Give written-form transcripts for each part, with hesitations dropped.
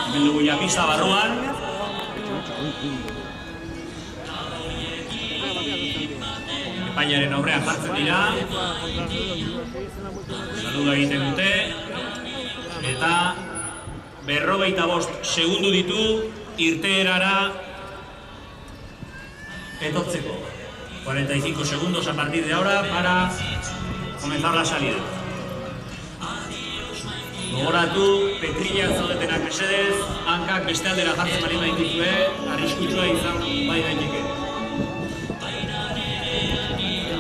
Hemen dugu ja pista barruan. Epainaren aurrean jartzen dira. Saludo egiten dute. Eta 45 segundu ditu irteerara etortzeko. 45 segundos a partir de ahora para comenzar la salida. Gogoratu, petrillak zaudetenak mesedez, hankak beste aldera jartzen bali baituzue, arriskutsua izan bai daiteke.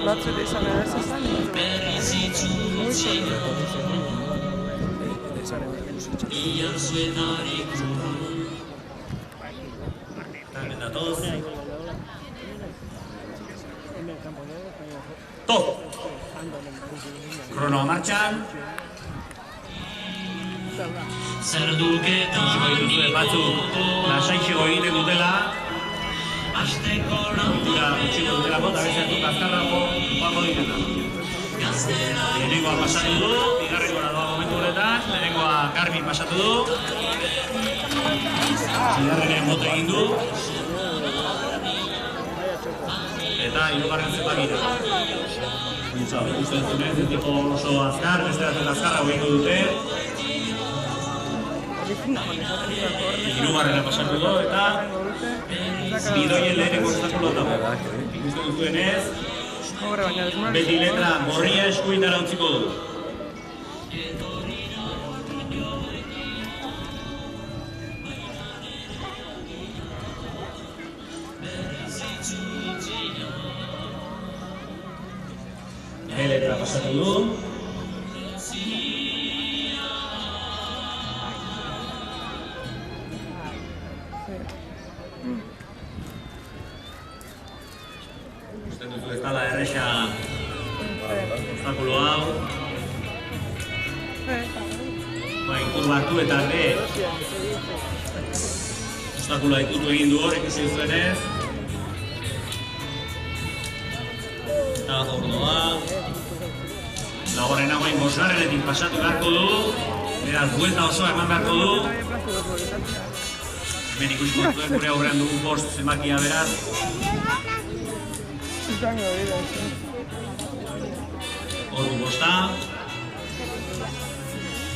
Batzu izan erazizan, Hemen datoz. Top! Kronoa martxan. Ikusiko dituzue batzuk lasaixego egiten dutela. Oitura gutxiko dutelako eta beste azkarrago joango ditela. Lehenengoa pasatu du, bigarrengora doa momentu horretan, lehenengoa Garbi pasatu du. Bigarrenean bote egin du. Eta hirugarren zenbakira. Ikusten zunez, ez diko oso azkar, beste batzuk azkarra egingo dute. Hirugarrena pasatu du eta bidoien lehenengo obstakuloa dago. Ikusten duzuenez, beti letra gorria eskuindara utziko du. Letra pasatu du. Ikusten duzu ez dala erresa obstakulo hau. Kurba hartu eta ere obstakuloa ikutu egin du hor, ikusi duzuenez. Eta ordoa. Lagoren hauain bosgarrenetik pasatu beharko du. Beraz, buelta osoa eman beharko du. Hemen ikusiko duen gure aurrean dugun bost zenbakia beraz. Hor du bosta.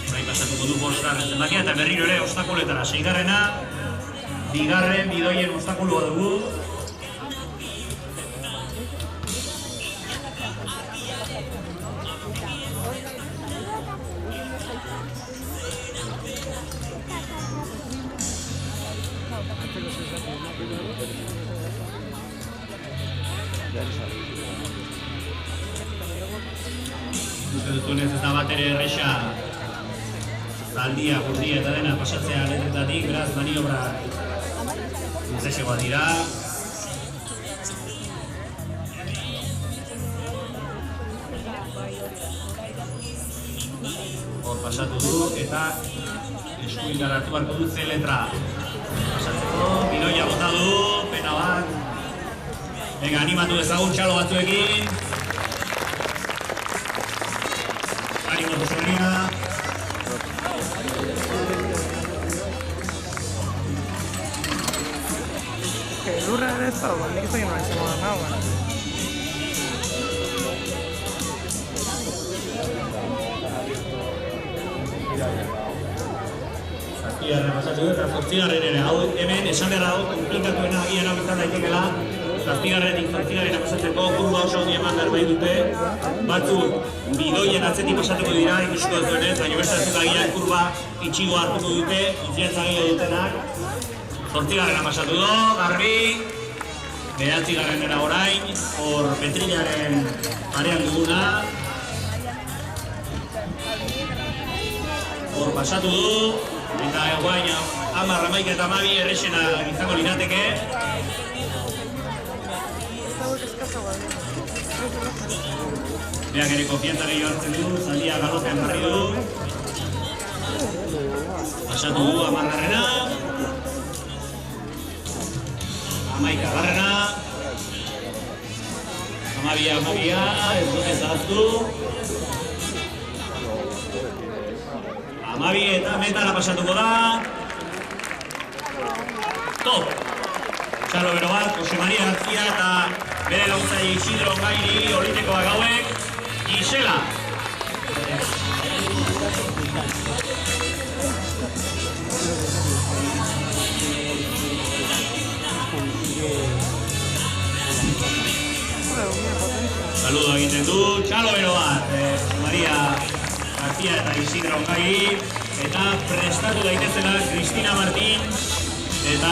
Horai pasatuko du bosgarren zenbakia eta berriro ere obstakuletara. Seigarrena, bigarren bidoien obstakuloa dugu. Ikusten duzuenez ez da bat ere erresa zaldia, gurdia eta dena pasatzea letretatik, beraz maniobra luzesegoa dira. Hor pasatu du eta eskuindara hartu beharko du C letra. Pasatzeko, bidoia bota du, pena bat. Venga, animatu ezagun txalo batzuekin. Animo Joselina. Lurra ere ez dago, nik ez egin nola izango da nagoa. Zazpigarren pasatu du eta zortzigarren ere. Hau hemen esan behar dago komplikatuena agian hau izan daitekela. Zazpigarretik zortzigarrena pasatzeko kurba oso handi eman behar bai dute. Batzuk bidoien atzetik pasatuko dira, ikusiko duzuenez, baina beste batzuk agian kurba itxigo hartuko dute, konfiantza gehiago dutenak. Zortzigarrena pasatu du, Garbi. Bederatzigarrenera orain, hor Petrillaren parean duguna. Hor pasatu du, eta guain 10, 11 eta 12 errexena izango lirateke. Beak ere konfiantza gehiago hartzen du, zaldia galopean jarri du. Pasatu du 10garrena. 11garrena. 12, ez dute zahaztu. 12 eta metara pasatuko da. top. Txalo bero bat, Jose Maria García eta bere laguntzaile Isidro Gairi, Olindekoak hauek, Gisela. Saludo egiten du, txalo bero bat, Jose Maria García eta Isidro Gairi, eta prestatu daitezela Cristina Martín eta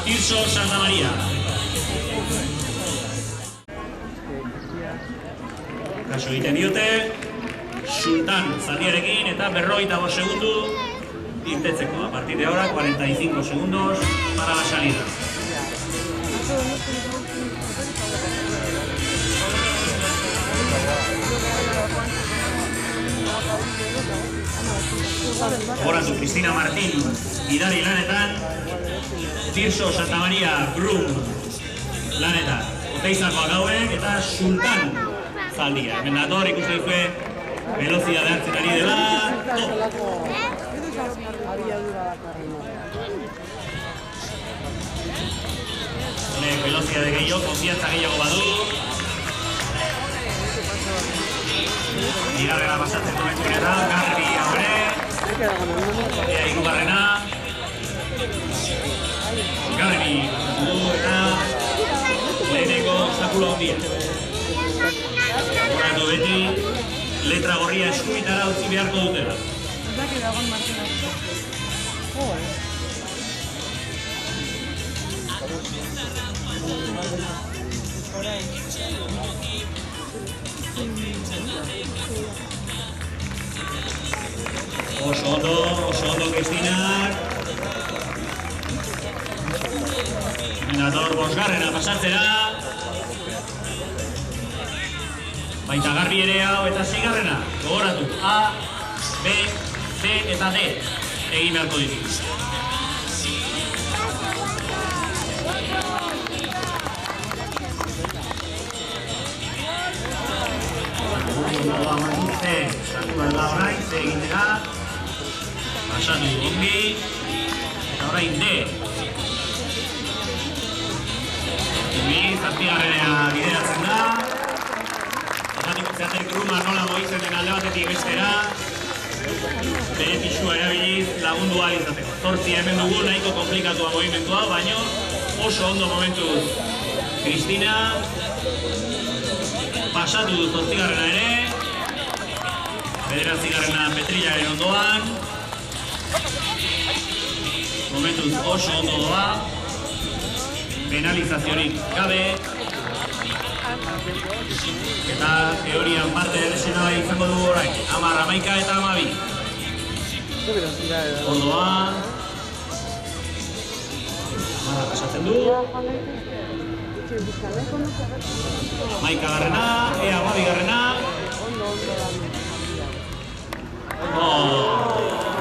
Tirso Santa Maria. Kaso egiten diote, Sultan zaldiarekin eta 45 segundu irtetzeko. A partir de ahora, 45 segundos para la salida. Horatu Cristina Martín, gidari lanetan, Tirso Santa Maria Grum lanetan. Oteizakoak hauek eta Sultan zaldia. Hemen dator ikusten duzue velozidade hartzen ari dela. Honek velozidade gehiago, konfiantza gehiago badu. Bigarrena pasatzen momentunetan, Garbi haure. Ea hirugarrena. Garbi eta leheneko obstakulo handia. Horatu beti, letra gorria eskuitara utzi beharko dutela. Oso ondo Kristinak. Dator bosgarrena pasatzera. Baita Garbi ere hau eta 6garrena. Gogoratu, A, B, C eta D egin beharko ditu. Sartu behar da orain, C egitera. Pasatu ongi. Eta orain D. Zazpigarrenea bideratzen da. Pasatuko zeater Gruma nola moitzen den alde batetik bestera. Bere pisua erabiliz lagundu ahal izateko. 8 hemen dugu nahiko komplikatua movimentua, baina oso ondo momentuz Cristina. Pasatu du 8garrena ere. 9garrena Petrilaren ondoan. Momentuz oso ondo doa. Penalizaziorik gabe. Eta teorian parte lesionala izango dugu orain. 10, 11 eta 12. Ondoan. 10 pasatzen du. 11garrena, ea 12garrena.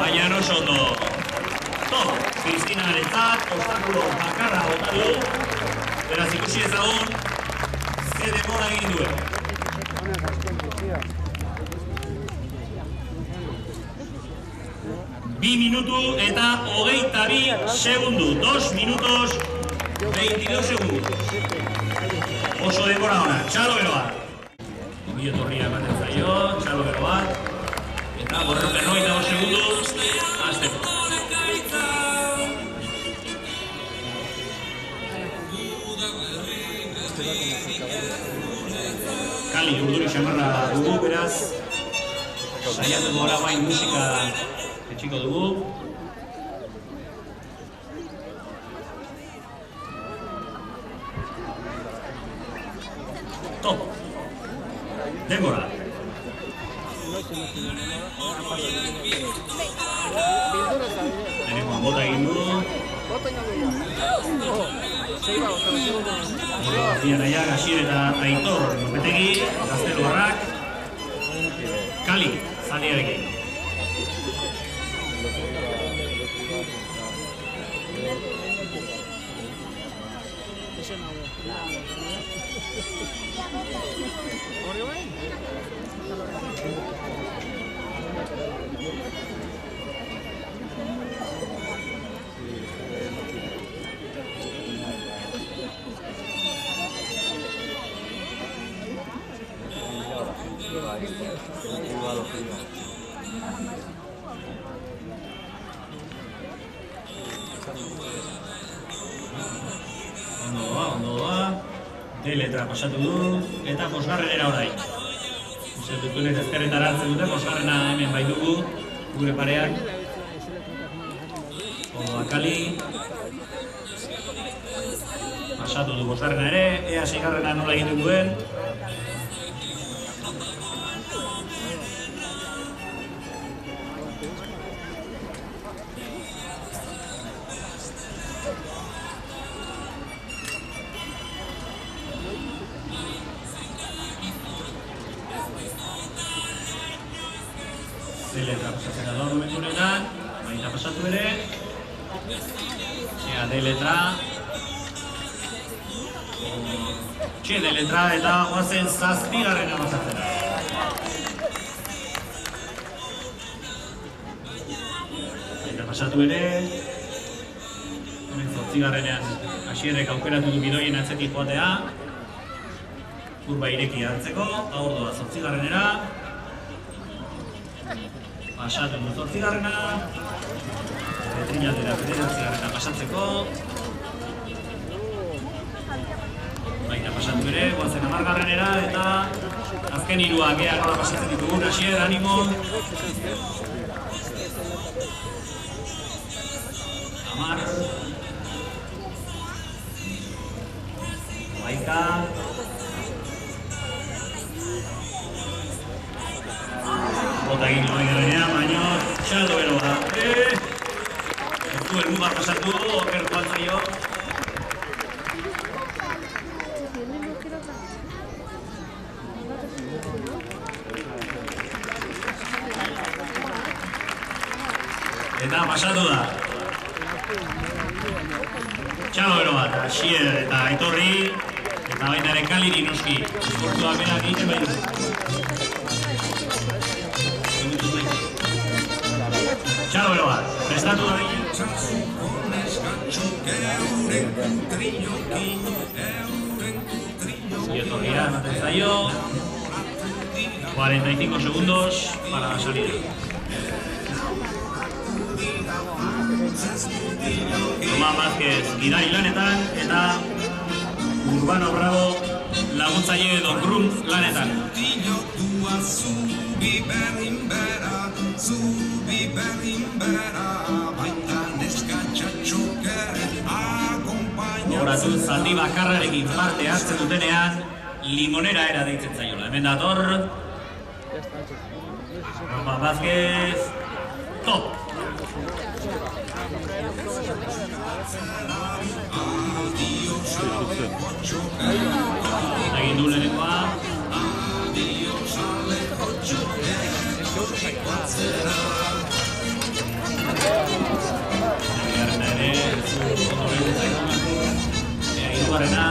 Baina oso ondo. Top, Kristinarentzat, obstakulo bakarra botatu. Beraz ikusi ezagun, ze denbora egin duen. 2 minutu eta 22 segundu. 2 minutos 22 segundu. Oso denbora ona, txalo bero bat. Ongi etorria ematen zaio, txalo bero bat. Eta 52 segundu, azteko. Kali, urduri xamarra dugu, beraz. Saiatuko gora bain musika etxiko dugu. Top. Denbora. Lehenengoan bota egin du. Zianaia, Gasier eta Aitor Lopetegi, Gazteluarrak. Kali, zaldiarekin. D letra pasatu du, eta bosgarrenera orain. Dutunez ezkerretara hartzen dute, bosgarrena hemen bai dugu, gure pareak. Akali. Pasatu du bosgarrena ere, ea seigarrena nola egiten duen. D-letra pasatzen da momentunetan, baita pasatu ere. Ea D-letra. Txe D-letra eta goazen zazpigarrena pasatzen da. Baita pasatu ere. Hemen zortzigarrenean Asierrek aukeratu du bidoien atzetik joatea. Kurba ireki hartzeko, gaur doa zortzigarrenera. Pasatu du zortzigarrena, Petrinatera bederatzigarrena pasatzeko. Baita pasatu ere, goazen hamargarrenera eta azken hiruak ea nola pasatzen ditugun, Asier, animo. Hamar. Baika. Bota egin hori garenean, baina txaldo bero da. Ez du elmuga pasatu, oker joan zaio. Eta pasatu da. Txalo bero bat, Asier eta Aitorri, eta baita ere Kaliri noski. Esfortzua berak egiten bai du. Txalo bero bat, prestatu da egin. Aitorria ematen zaio. 45 segundos para la salida. Roman Vázquez gidari lanetan eta Urbano Bravo laguntzaile edo grunt lanetan. Horatu zaldi bakarrarekin parte hartzen dutenean limonera era deitzen zaiola. Hemen dator Roman Vázquez, top! Egin du lehenengoa. Egarrena ere, hirugarrena.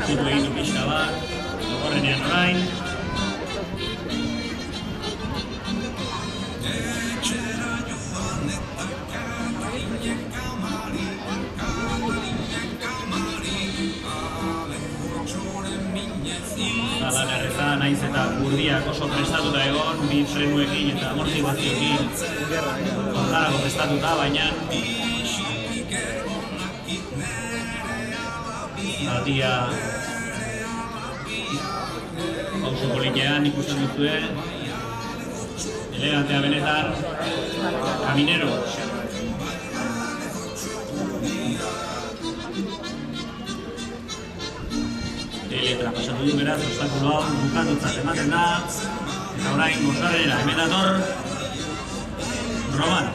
Ikutu egin du pixka bat, horrenean orain. Zalan erreza naiz eta gurdiak oso prestatuta egon, bi frenuekin eta amortiguazioekin kontarako prestatuta, baina zatia pauso polikean ikusten duzue, elegantea benetan, Caminero. Letra pasatu du beraz, obstakulo hau bukatutzat ematen da, eta orain bosgarrenera, hemen dator Roman.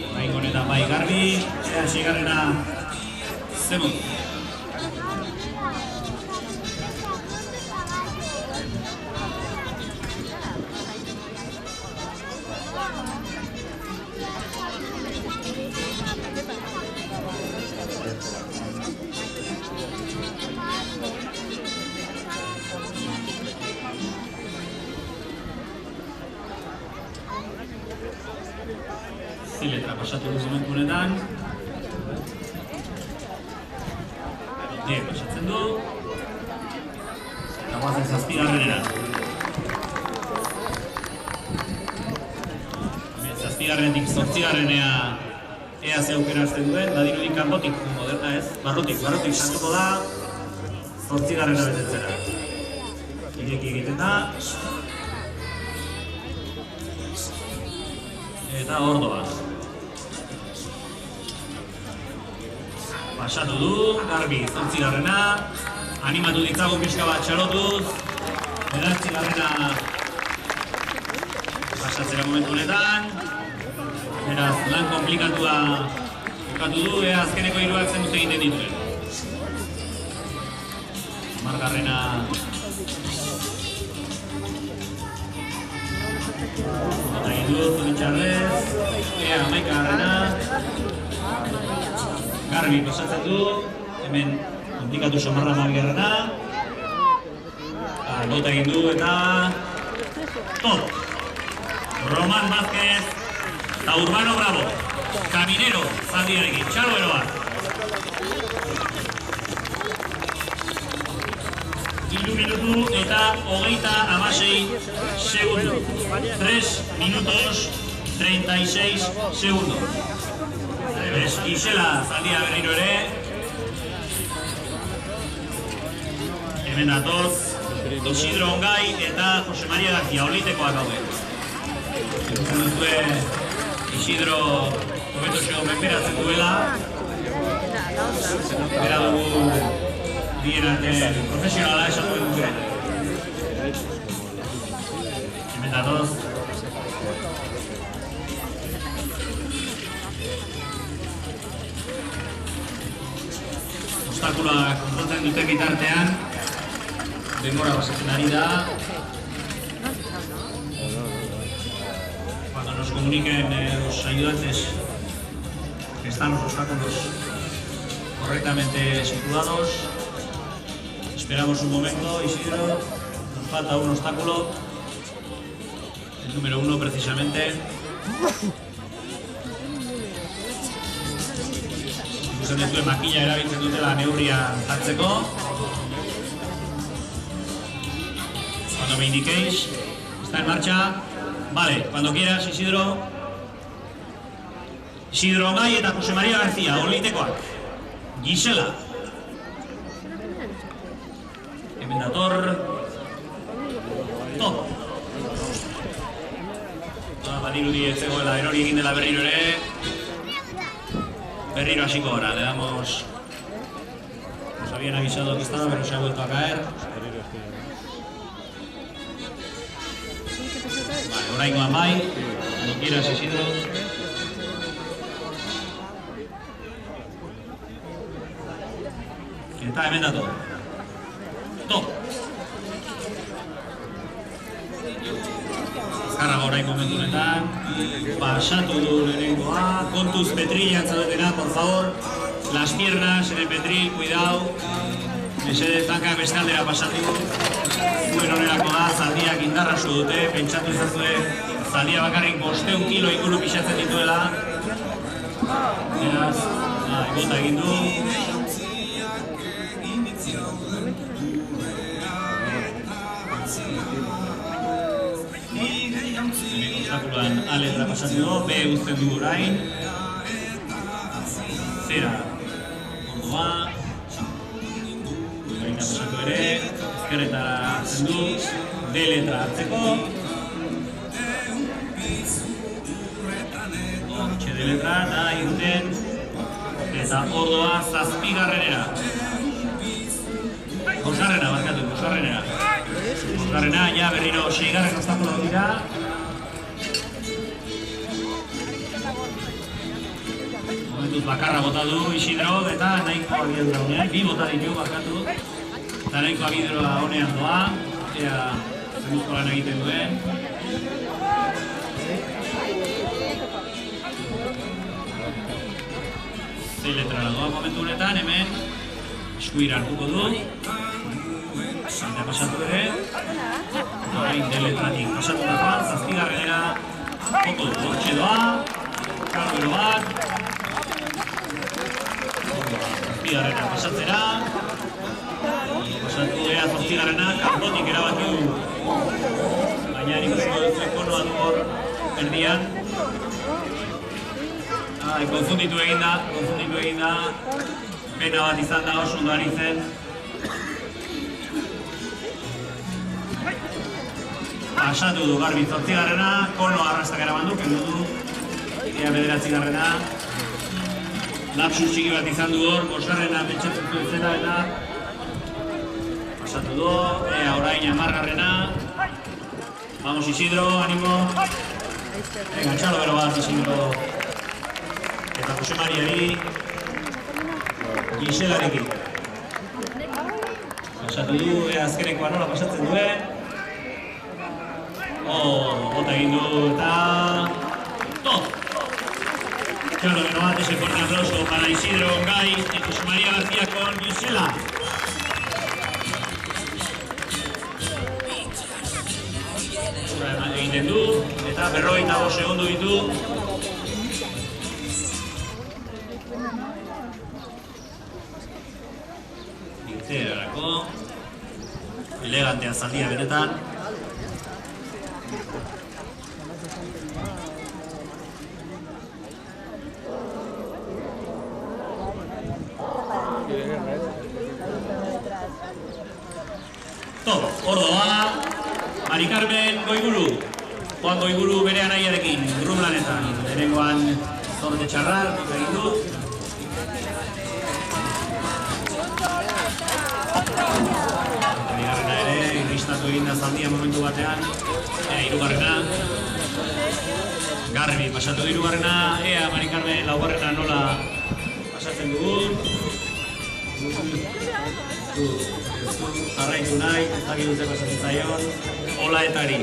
Orain honetan bai garbi, eta seigarrena Zemut. Letra pasatu du momentu honetan. D pasatzen du. Eta guazen zazpigarrenera. zazpigarrenetik zortzigarrenea ea ze aukera hartzen duen, badirudi kanpotik, moderna ez, barrutik sartuko da zortzigarrena betetzera. Ireki egiten da. Eta ordoa. Pasatu du, garbi zortzigarrena. Animatu ditzagun pixka bat txalotuz. Bederatzigarrena pasatzera momentu honetan. Beraz, lan komplikatua bukatu du, ea azkeneko hiruak zen dute egiten dituen. Margarrena eta egin du, zoritxarrez. Ea, amaikagarrena. Garbi pasatzen du. Hemen komplikatu somarra margarrena. Bota egin du eta top! Roman Vázquez eta Urbano Bravo. Caminero zaldiarekin, txalo eroa. Hiru minutu eta 36 segundu. 3 minutos 36 segundu. Gisela zaldia berriro ere. Hemen datoz. Isidro Ongai eta Jose Maria García olitekoak haude. Ikusten duzue Isidro hobeto xeo menperatzen duela. Bera dugu bien arte profesionala esatu dugu. Hemen datoz. Obstakuloak konpontzen duten bitartean denbora pasatzen ari da. Cuando nos comuniquen los ayudantes que están los obstáculos correctamente situados. Esperamos un momento, Isidro. Nos falta un obstáculo. El número 1 precisamente. Ikusten duzue makila erabiltzen dutela neurria hartzeko. Cuando me indiquéis, está en marcha. Vale, cuando quieras, Isidro. Isidro Ongai eta Jose Maria García, olitekoak. Gisela. Hemen dator. Top. Badirudi ez zegoela erori egin dela berriro ere. Berriro hasiko gara, le damos... Nos habían avisado que estaba, pero se ha vuelto a caer. Vale, oraingoan bai, cuando quieras, Isidro. Eta hemen dato. Top! Azkarrago oraingo momentu honetan. Pasatu du lehenengoa. Kontuz petrilean zaudetena, por favor. Las piernas en el petril, cuidado. Mesedez tankak bestaldera pasatu. Zuen horrelako da, zaldiak indarra zu dute, pentsatu izazue zaldia bakarrik 500 kilo inguru pixatzen dituela. Beraz, bota egin du. Obstakuloan A letra pasatu du, B uzten du orain. Zera, ordoa. Baina pasatu ere, ezkerretara hartzen du, D letra hartzeko. Hortxe D letra eta irten. Eta ordoa zazpigarrenera. Bosgarrena, barkatu, bosgarrenera. Bosgarrena, ja berriro 6garren obstakulo dira. Momentuz bakarra bota du Isidro eta nahiko abiadura honean, bi bota ditu barkatu. Eta nahiko abiadura honean doa, ea zenuzko lan egiten duen. Z letrara doa momentu honetan, hemen eskuira hartuko du. Eta pasatu ere. Orain D letratik pasatu dagoan, zazpigarrenera joko du. Hortxe doa, karbero bat. Zazpigarrena pasatzera. Pasatu ea zazpigarrena, kanpotik erabatu. Baina nik usko dut konoa du hor erdian. Konfunditu egin da. Pena bat izan da, oso ondo ari zen. Pasatu du Garbi 8garrena, Kono arrastak eraman du, kendu du. Ea 9garrena. Lapsus txiki bat izan du hor, 5garrena pentsatzen zuen zela eta pasatu du, ea orain 10garrena. Vamos Isidro, animo. Venga, txalo bero bat Isidro. Eta Jose Mariari. Giselarekin. Pasatu du, ea azkenekoa nola pasatzen duen. Bota egin du eta... Claro, que no antes ese fuerte aplauso para Isidro Ongay y José María García con Gisela. Egiten du, eta 45 segundu ditu. Irteerarako. Elegantea zaldia benetan. Ordoa, Mari Carmen Goiburu, Juan Goiburu bere anaiarekin, drumlanetan, lehenengoan zorte txarrar, egin du. Bigarrena ere, irristatu egin da zaldia momentu batean, hirugarrena. Garbi pasatu du hirugarrena, ea Mari Carmen laugarrena nola pasatzen dugun. Jarraitu nahi, ez dakit dute pasatzen zaion, Olaetari.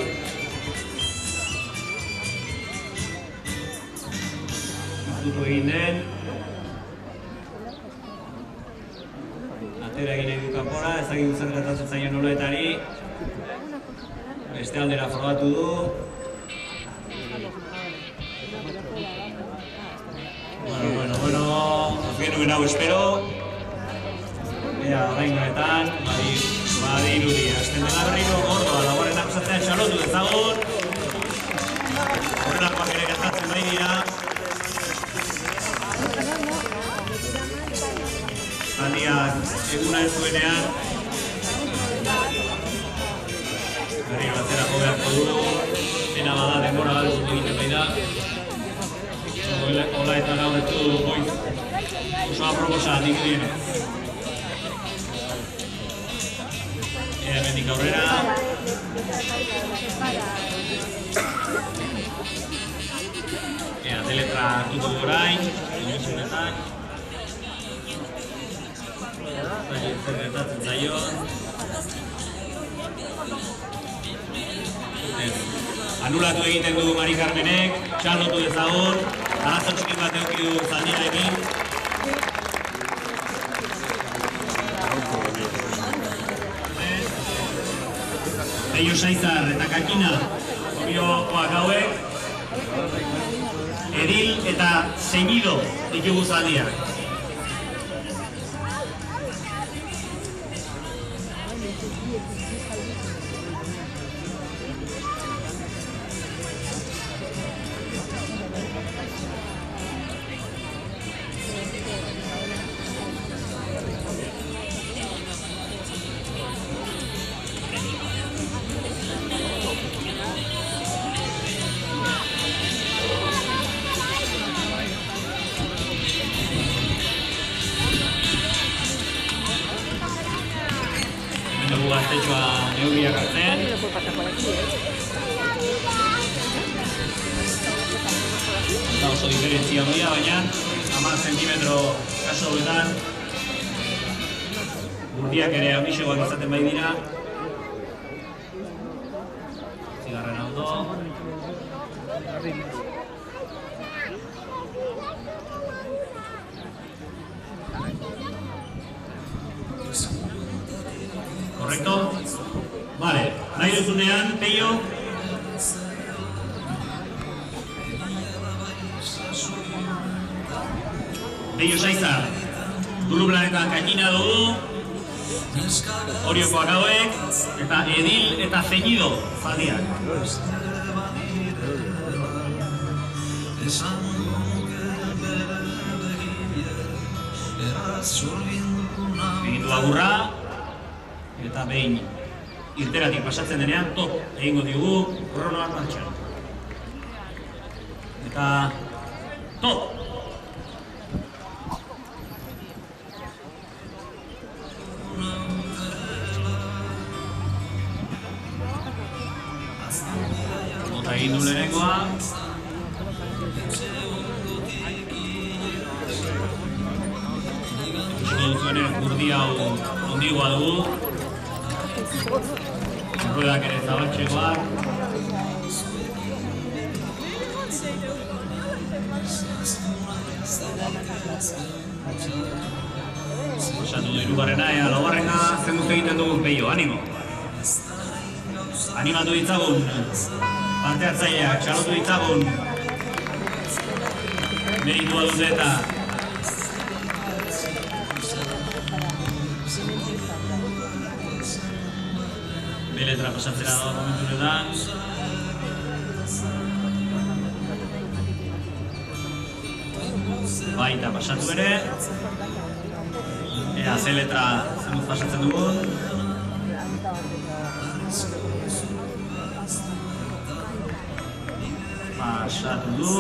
Zutu egin den. Atera egin nahi du kanpora, ez dakit zer gertatzen zaion Olaetari. Beste aldera frogatu du. Bueno, ez genuen hau espero. Ea, orain gonetan, badirudi, hasten dela berriro Ordoa, laugarrena pasatzea txalotu dezagun. Horrelakoak ere gertatzen bai dira. Zaldiak eguna ez zuenean. Berriro atzerako beharko du. Pena bada denbora galdu egiten bai da. Ola eta gaudetu goiz. Oso aproposa nik dienez. Hemendik aurrera. Teletra hartuko du orain, inoizunetan. Zer gertatzen zaion. Anulatu egiten du Mari Carmenek, txalotu dezagun, arazo txikin bat eduki du zaldiarekin. Peio Saizar eta Kakina, Oriokoak hauek, Edil eta Zeñido ditugu zaldiak. Gaztetxoa neurriak hartzen. Eta oso diferentzia handia, baina 10 zentimetro kaso hauetan gurdiak ere handiagoak izaten bai dira. Zigarren ondo. Correcto? Vale, nahi duzunean, Peio. Peio Saizar, Durublanetan Kakina dugu, Oriokoak hauek, eta Edil eta Zeñido zaldiak. Egitu agurra, eta behin irteratik pasatzen denean, top egingo diogu kronoan martxan. Eta top! Bota egin du lehenengoa. Ikusko duzuenez gurdi hau ondigoa dugu. Ruedak ere zabaltxekoak. Pasatu du hirugarrena, ea laugarrena zen dut egiten dugun peio, animo! Animatu ditzagun, parte hartzaileak, txalotu ditzagun. Meritua dute eta B-letra pasatzera dago momentu honetan. Baita pasatu ere. Ea C-letra zenuz pasatzen dugun. Pasatu du.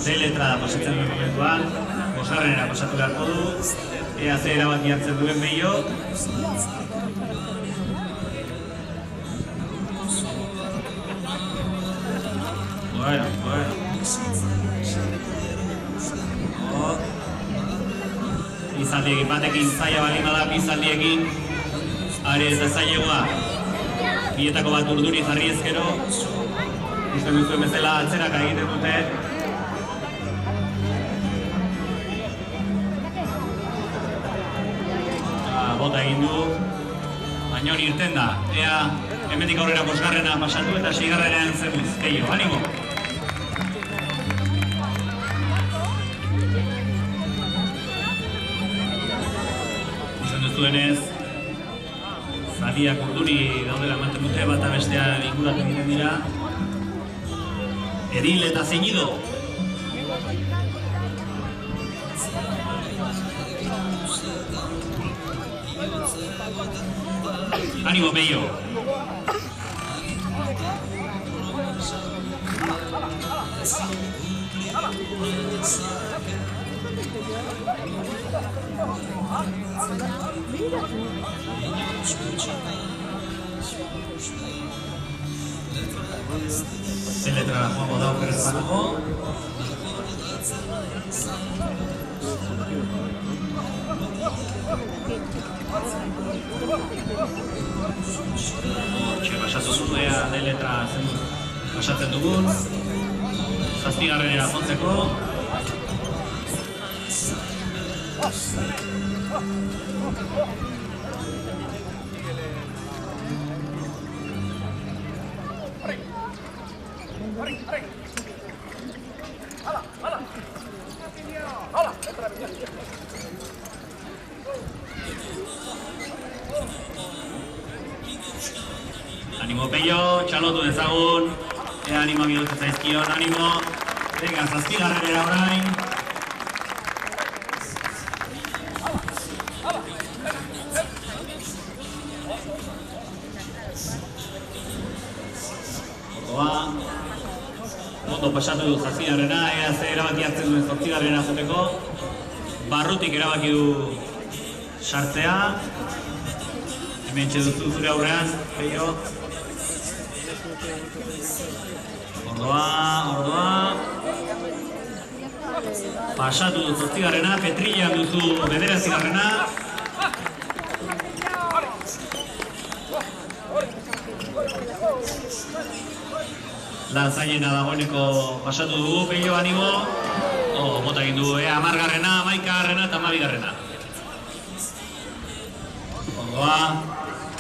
D-letra pasatzen duen momentuan. Bosgarrenera pasatu beharko du. Ea ze erabaki hartzen duen Peio. Bueno. Izaldiekin batekin zaila balima da, izaldiekin are ez da zailegoa. Bietako bat urduri jarri ezkero. Ikusten duzuen bezala atzeraka egiten dute. Bota egin du, baina hori irten da. Ea, hemendik aurrera bosgarrena pasatu eta seigarrenean zenuz. Peio, animo! Ikusten duzuenez, zaliak urduri daudela ematen dute, bata bestea inguratu egiten dira. Edil eta zeinido! Animo, Peio! C-letrara joango da okerrez banago. Hortxe pasatu zu, ea D-letra pasatzen dugun. Zazpigarrenera jotzeko. Animo, Peio, txalotu dezagun. Ea animo bihurtzen zaizkion, animo. Venga, zazpigarrenera orain. Ondo pasatu du zazpigarrena, ea ze erabaki hartzen duen zortzigarrena joteko. Barrutik erabaki du sartzea. Hemen txeduzu zure aurrean, Peio. Ordoa. Pasatu du zortzigarrena, Petrillan duzu bederatzigarrena. Lan zailena dagoeneko pasatu dugu, Peio, animo. Bota egin du, hamargarrena, hamaikagarrena eta hamabigarrena. Ordoa,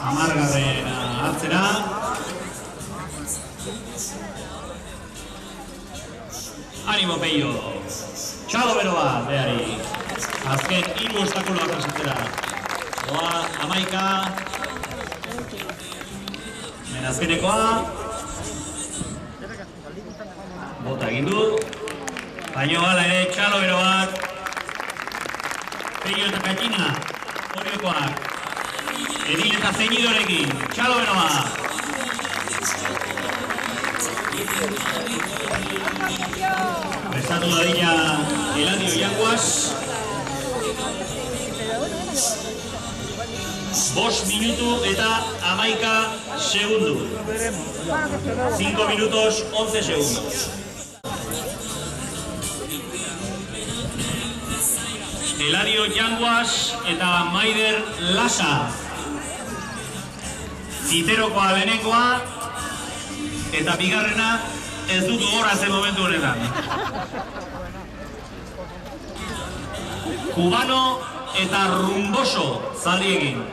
hamargarrena hartzera. Animo, Peio. Txalo bero bat, behari. Azken hiru obstakuloak pasatzera. Ordoa, hamaika. Hemen azkenekoa. Bota egin du. Baina bala ere, txalo bero bat. Peio eta Katina, horiokoak. Edil eta Zeinidorekin, txalo bero bat. Prestatu dadila Eladio Yanguas. 5 minutu eta 11 segundu. 5 minutos 11 segundos. Eladio Yanguas eta Maider Lasa. Ziterokoa lehenengoa eta bigarrena ez dut gogoratzen momentu honetan. Cubano eta Rumboso zaldiekin.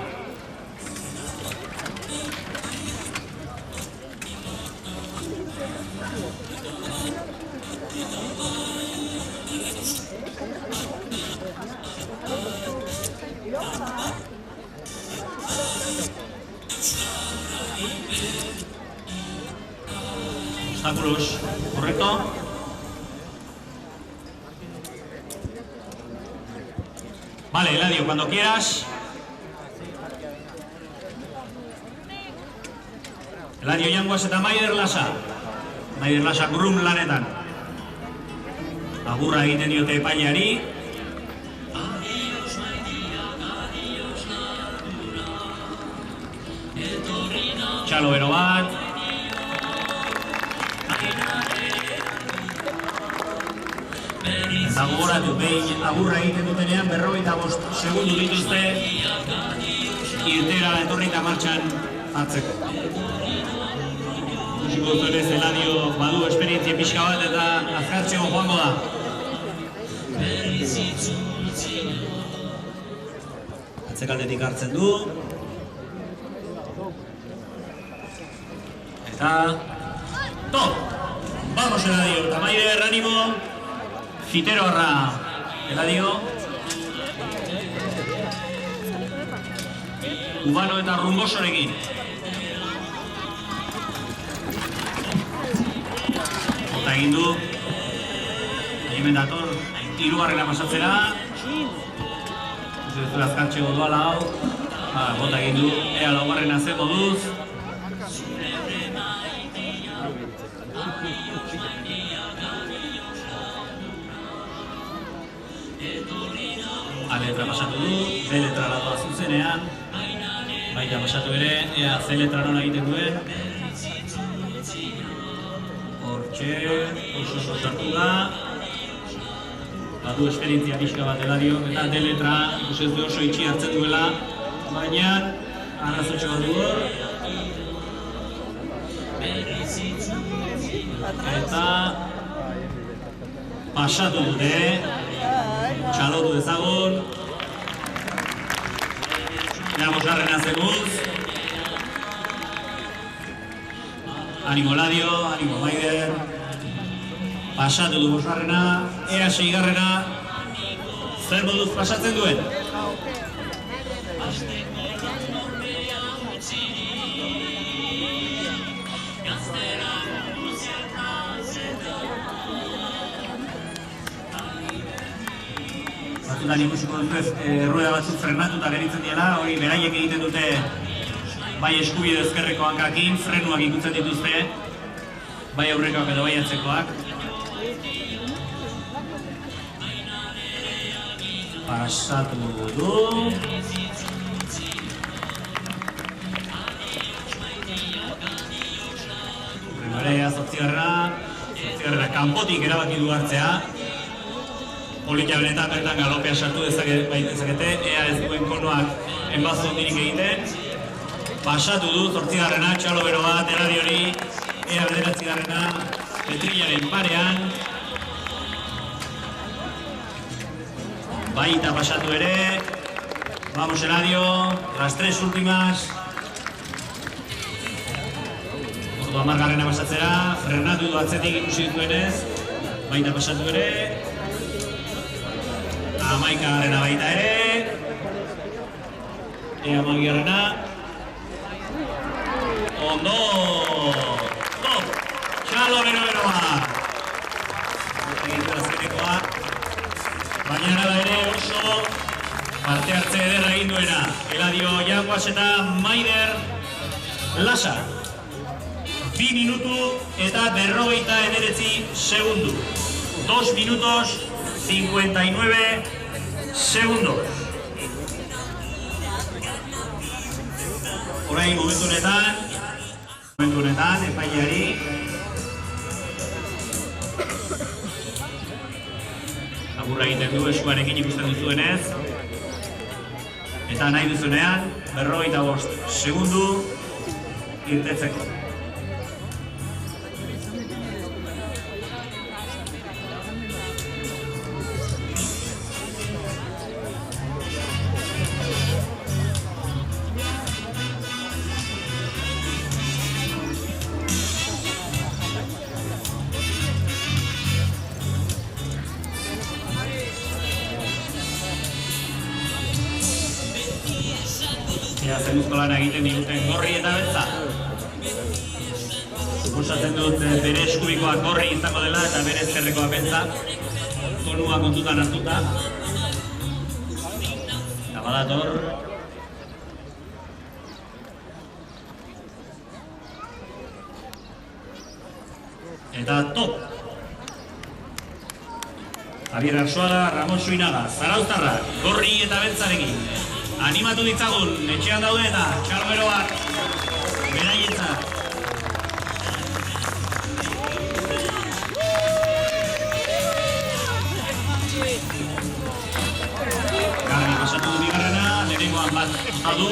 Obstáculos, ¿correcto? Vale, Eladio, cuando quieras. Eladio Yanguas eta Maider Lasa. Maider Lasa grum lanetan. Agurra egiten diote epaileari. Txalo bero bat. Eta gogoratu, behin agurra egiten dutenean 45 segundu dituzte irteera etorri eta martxan hartzeko. Ikusiko duzuenez, Eladio badu esperientzia pixka bat eta azkartzeko joango da. Atzekaldetik hartzen du. Eta... Top! Vamos, Eladio, eta Maider, ánimo. Fitero arra, Eladio. Cubano eta Rumbosorekin. Bota egin du. Hemen dator, hirugarrena pasatzera. Ez dut azkartxeko doala hau. Bota egin du, ea laugarrena zeko duz. A letra pasatu du, B letra doa zuzenean. Baita pasatu ere, ea C letra nola egiten duen. Hortxe, oso sartu da. Badu esperientzia pixka bat Eladio, eta D letra ikusez du oso itxi hartzen duela. Baina, arrazotxo bat du hor. Eta pasatu dute. Txalotu ezagun. Ea bosgarrena zeguz. Animo Eladio, animo Maider. Pasatu du bosgarrena. Ea seigarrena. Zer moduz pasatzen duen? Batzutan ikusiko duzuz, rueda batzuk frenatuta geritzen diela, hori beraiek egiten dute bai eskubide ezkerreko hankakin, frenuak ikutzen dituzte, bai aurrekoak edo bai atzekoak. Pasatu du. Primarea, zortzigarrena kanpotik erabaki du hartzea. Politia benetan bertan galopea sartu dezakete, ea ez duen konoak enbazo ondirik egiten. Pasatu du, zortzigarrena, txalo bero bat, Eladiori, ea bederatzigarrena, Petrillaren parean. Baita pasatu ere. Vamos, Eladio, las tres últimas. Ordu 10garrena pasatzera, frenatu du atzetik ikusi duenez. Baita pasatu ere. 11garrena baita ere. Ea 12garrena. Ondo! Top! Txalo bero bat! Egin du azkeneko Baina ere oso parte hartze ederra egin duena. Eladio Janguas eta Maider Lasa. 2 minutu eta 59 segundu. 2 minutos 59 segundos. Orain momentu honetan, epaileari agurra egiten du eskuarekin ikusten duzuenez, eta nahi duzunean 55 segundu irtetzeko. Zenuzko lan egiten diguten gorri eta beltza. Suposatzen dut bere eskubikoak gorri izango dela eta bere ezkerrekoa beltza. Tonua kontutan hartuta. Eta badator. Eta top! Javier Arzuaga, Ramon Suinaga, Zarauztarra, gorri eta beltzarekin. Animatu ditzagun, etxean daude eta txarberoak beraientzat. Garbi pasatu du bigarrena, lehenengoan bat badu,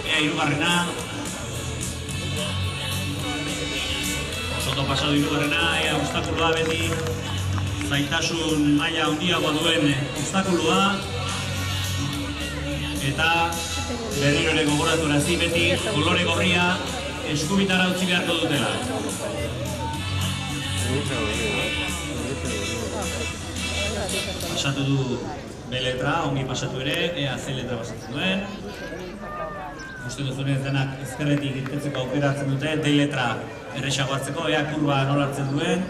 hirugarrena. Soto pasatu hirugarrena, obstakuloa beti zaitasun maila handiagoa duen obstakuloa. Eta berriro ere gogoratu arazi beti kolore gorria eskubitara utzi beharko dutela. Pasatu du B letra, ongi pasatu ere, ea C letra pasatzen duen. Uste duzunez denak ezkerretik irtetzeko aukeratzen dute, D letra erresago hartzeko, ea kurba nola hartzen duen.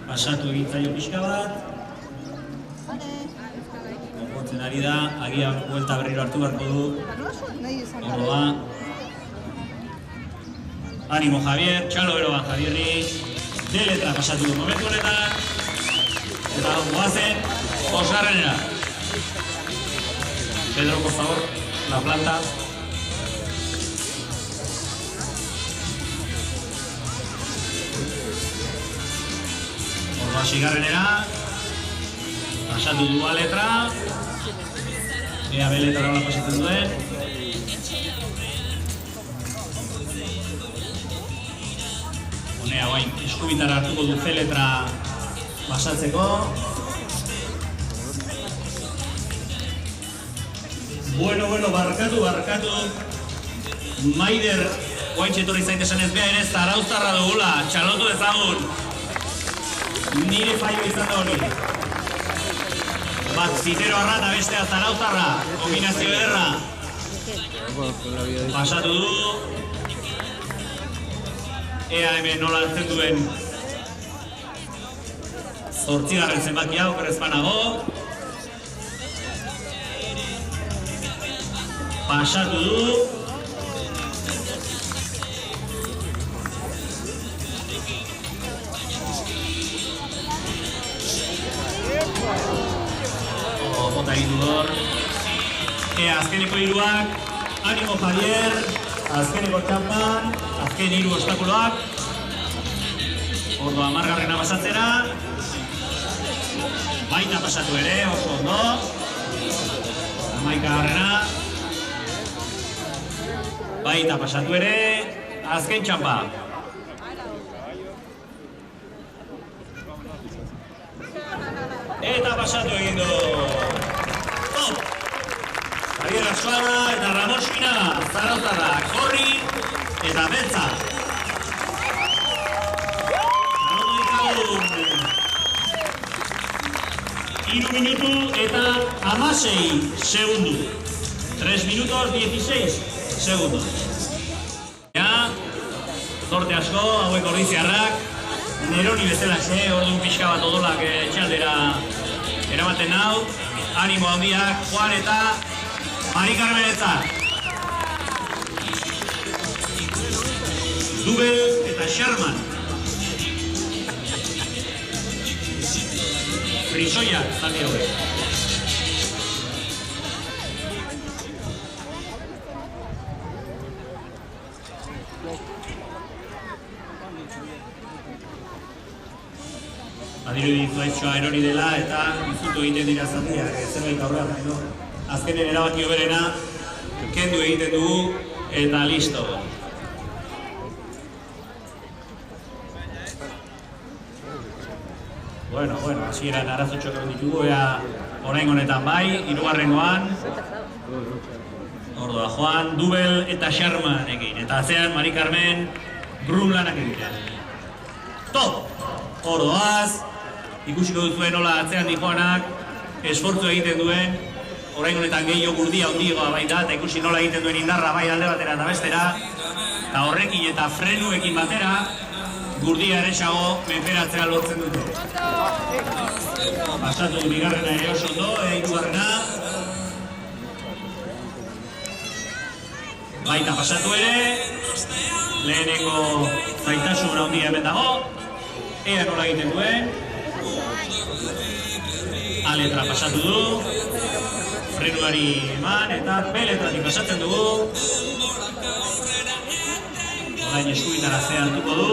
Pasatu egintzaio pixka bat. Ari da, agian buelta berriro hartu beharko du. Ordoa. Animo Javier, txalo beroa Javierri. D letra pasatu du momentu honetan. Eta goazen, osgarrenera. Pedro, por favor, la planta. Ordoa sigarrenera. Pasatu du A letra. Ea B letra nola pasatzen duen. Honea guain eskubitara hartuko du C letra pasatzeko. Bueno, barkatu. Maider guain txetorri zaitesan ez beha ere Zarauztarra dugula, txalotu ezagun. Nire fallo izan da hori. Bat Zitero Arra eta bestea Zarauztarra, kombinazio ederra. Pasatu du. Ea hemen nola hartzen duen 8. zenbakia, okerrez banago. Pasatu du. Bota egin du hor. Azkeneko hiruak, animo Javier, azkeneko txampan, azken 3 obstakuloak. Ordo 10. pasatzera. Baita pasatu ere, oso ondo. 11. Baita pasatu ere, azken txampa. Eta pasatu egin du. Javier Arzuaga eta Ramon Suinaga, Zarauztarra, gorri eta beltza. Zagotu dikagun 3 minutu eta 16 segundu. 3 minutos 16 segundos. Ja, zorte asko, hauek ordiziarrak. Neroni bezala, orduan pixka bat odolak etxaldera eramaten nau, animo handiak, Juan eta Mari Carmenetzat. Dubel eta Sherman. Frisoiak zati hauek. Badirudi zuaitxoa erori dela eta izutu egiten dira zatiak, zerbait aurrean nahi. Azkenen erabaki hoberena, kendu egiten dugu eta listo. Bueno, hasieran arazotxoak egon ditugu, ea orain honetan bai, hirugarrengoan. Ordoa, Juan, Dubel eta Sherman egin, eta atzean Mari Carmen Brumlanak egin. Top! Ordoaz, ikusiko duzuen nola atzean dijoanak, esfortzu egiten duen, orain honetan gehiago gurdia hondigoa baita, eta ikusi nola egiten duen indarra bai alde batera eta bestera, eta horrekin eta frenuekin batera, gurdia eresago menperatzea lortzen dute. Pasatu du bigarrena ere oso ondo, hirugarrena. Baita pasatu ere, lehenengo zaitasun handia hemen dago, ea nola egiten duen. A letra pasatu du, frenuari eman eta B letratik pasatzen dugu. Orain eskuitara zehartuko du,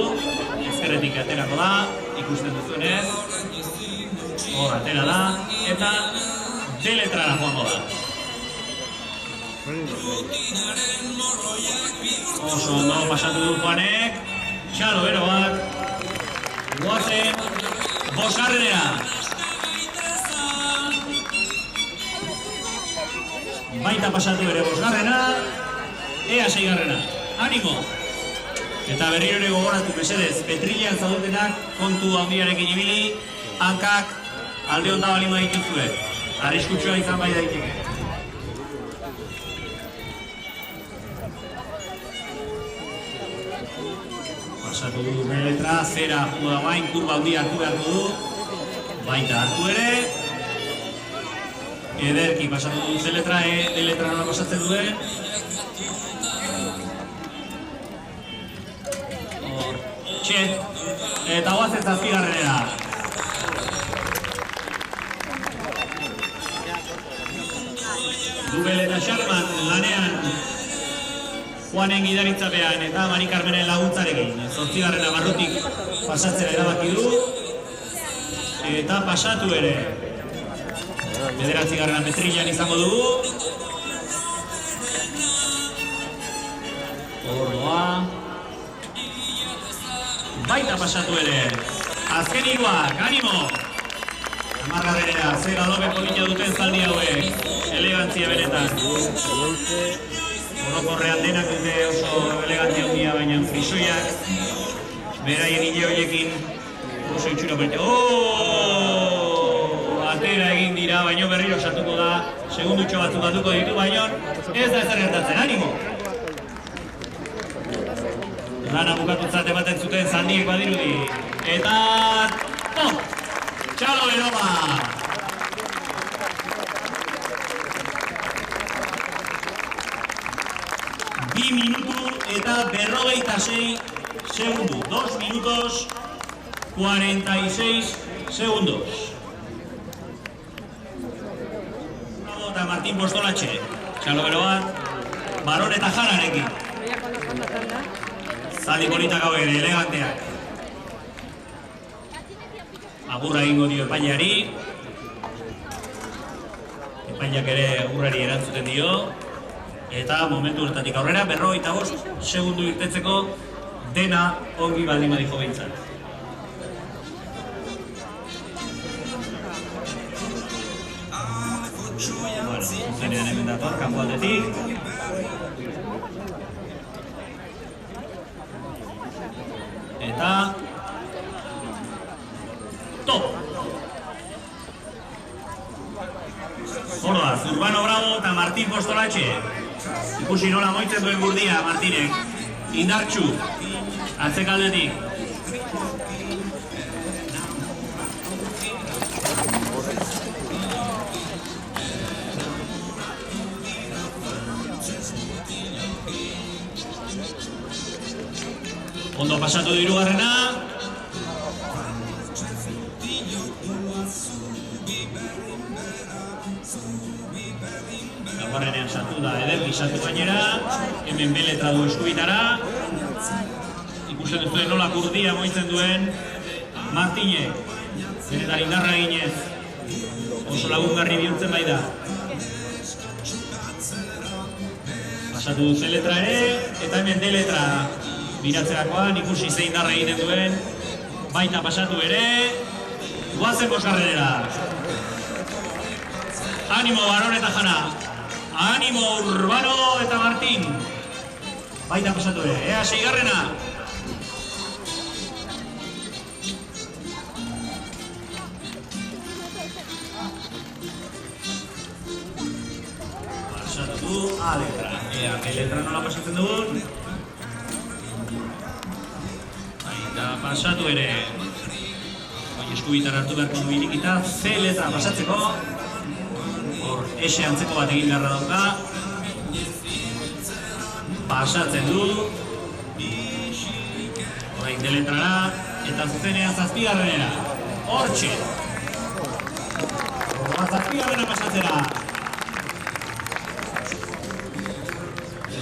ezkerretik aterako da, ikusten duzuenez. Hor atera da, eta D letrara joango da. Oso ondo pasatu du Juanek, txalo bero bat, guazen, bosgarrenera. Baita pasatu ere bosgarrena, ea seigarrena. Animo! Eta berriro ere gogoratu mesedez, petrilean zaudetenak kontu handiarekin ibili, hankak alde honda balima dituzue. Arriskutsua izan bai daiteke. Pasatu du B letra, zera jugu da bain, kurba handia hartu beharko du. Baita hartu ere. Ederki pasatu du Z letra, D letra nola pasatzen duen. Txet, eta guazen zazpigarrenera. Dubel eta Sherman lanean Juanen gidaritzapean eta Mari Carmenen laguntzarekin. Zortzigarrena barrutik pasatzera erabaki du. Eta pasatu ere. Bederatzigarrena petrilean izango dugu. Ordoa. Baita pasatu ere. Azken hiruak, animo! Amargarrenera, ze galope polita duten zaldi hauek. Elegantzia benetan. Orokorrean denak dute oso elegantzia handia, baina frisoiak beraien hile horiekin oso itxura bete. Atera egin dira, baino berriro sartuko da. Segundutxo batzuk batuko ditu, baino ez da ezer gertatzen, animo! Lana bukatutzat ematen zuten zaldiek badirudi. Eta... top! Txalo Beroba! 2 minutu eta 46 segundu. 2 minutos 46 segundos. Eta Martín Postolatxe. Txalo Beroba, Baron eta Jararekin. Zaldi politak hau ere, eleganteak. Agurra egingo dio epaileari. Epaileak ere agurrari erantzuten dio. Eta momentu horretatik aurrera, 45 segundu irtetzeko dena ongi baldin badijo behintzat. Bueno, zenean hemen dator, kanpo aldetik. Eta... top! Hordoaz, Urbano Bravo eta Martín Postolatxe. Ikusi nola moitzen duen gurdia, Martinek. Indartxu, atzekaldetik. Ondo pasatu du hirugarrena. Laugarrenean sartu da ederki sartu gainera. Hemen B letra du eskubitara. Ikusten duzuen nola kurdia moitzen duen Martine. Benetan indarra eginez. Oso lagungarri bihurtzen bai da. Pasatu du C letra ere, eta hemen D letra biratzerakoan ikusi zein indarra egiten duen. Baita pasatu ere, guazen bosgarrenera. Animo Baron eta Jana. Animo Urbano eta Martin. Baita pasatu ere, ea seigarrena. A letra. Ea, B letra nola pasatzen dugun. Baita pasatu ere. Baina eskubitan hartu beharko du irikita. C letra pasatzeko. Hor, S antzeko bat egin beharra dauka. Pasatzen du. Orain D letrara. Eta zuzenean zazpigarrenera. Hortxe. Zazpigarrena pasatzera.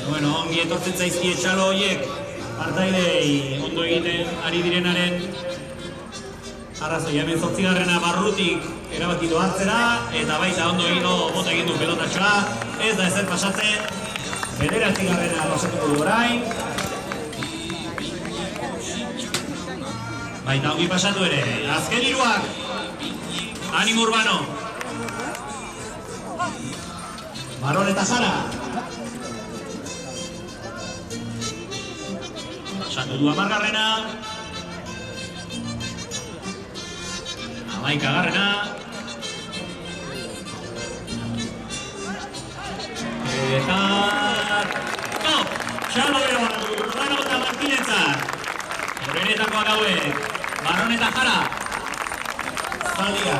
Bueno, ongi etortzen zaizkie txalo horiek partaidei ondo egiten ari direnaren arrazoi. Hemen 8garrena barrutik erabaki doartzera eta baita ondo bota egin du pelotatxoa. Ez da ezer pasatzen. 9garrena pasatuko du orain. Baita ongi pasatu ere. Azken hiruak. Animo Urbano. Baron eta Jara. Pasatu du 10garrena. 11garrena. Eta... Top! Txalo bero, Urbano eta Martinentzat. Horrenetakoak hauek. Baron eta Jara. Zaldia.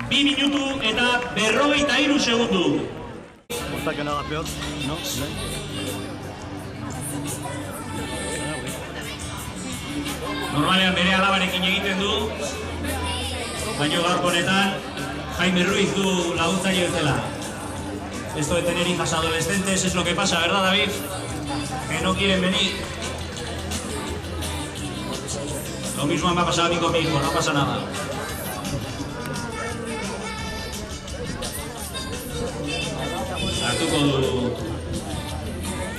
2 minutu eta 53 segundu. ¿Gusta que no haga peor? No, Normalean bere alabarekin egiten du, baina gaurko honetan Jaime Ruiz du laguntzaile bezala. Esto de tener hijas adolescentes es lo que pasa, ¿verdad, David? Que no quieren venir. Lo mismo me ha pasado a mí con mi hijo, no pasa nada. Hartuko du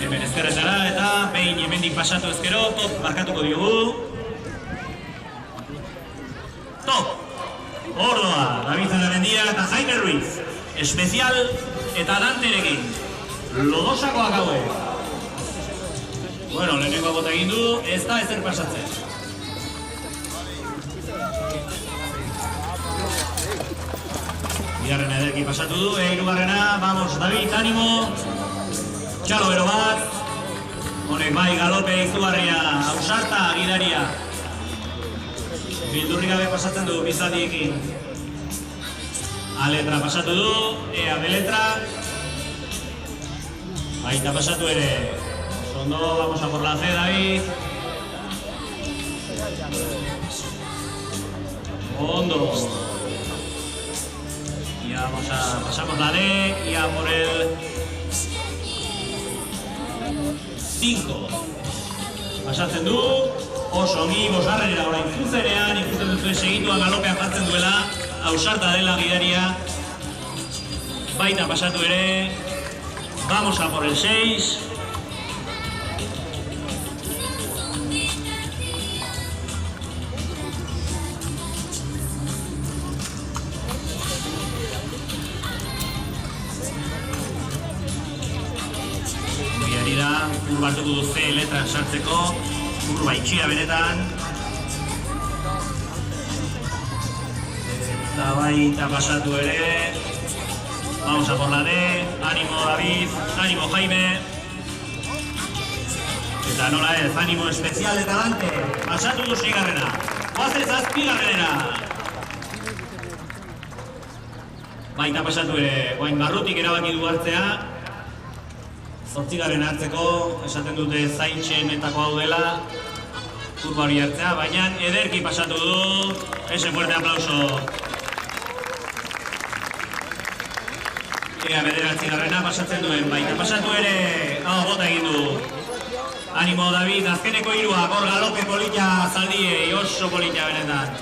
hemen ezkerretara eta behin hemendik pasatu ezkero, top markatuko diogu. Top! Ordoa, David Zalamendia eta Jaime Ruiz. Espezial eta Danterekin. Lodosakoak hauek. Bueno, lehenengo bota egin du, ez da ezer pasatzen. Bigarrena ederki pasatu du, hirugarrena, vamos, David, ánimo. Txalo bero bat. Honek bai, galope izugarria, ausarta, gidaria. Bildurrik gabe pasatzen du, bizatiekin. A letra pasatu du, ea B letra. Baita pasatu ere. Ondo, vamos a por la C, David. Ondo. Y pasamos la D y a por el 5. Pasatzen du, oso ongi, bosgarrenera orain zuzenean, ikusten duzuen segituan galopean jartzen duela, ausarta dela gidaria, baita pasatu ere, vamos a por el 6. Batuko du C letra sartzeko, kurba itxia benetan. Eta baita pasatu ere. Vamos a por la D, ánimo David, ánimo Jaime. Eta nola ez, ánimo especial eta Dante. Pasatu du 6garrena, guazen 7garrenera. Baita pasatu ere, guain barrutik erabaki du hartzea. zortzigarren hartzeko, esaten dute zaintxenetako hau dela, kurba hori hartzea, baina ederki pasatu du, ese fuerte aplauso. Ea bederatzigarrena pasatzen duen, baita pasatu ere, bota egin du. Animo, David, azkeneko hirua, hor galope polita zaldiei, oso polita benetan.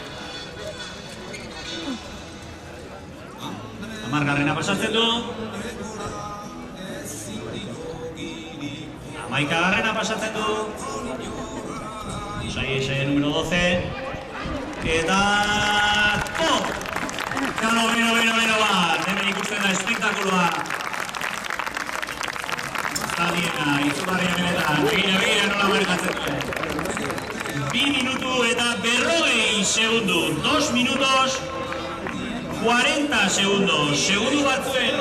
Hamargarrena pasatzen du. Hamaikagarrena pasatzen du. Saie número 12. Eta... top! Beno bat, hemen ikusten da espektakulua. Zadiena, izugarria benetan, begira nola markatzen duen. 2 minutu eta 40 segundu, 2 minutos 40 segundos, segundu batzuen,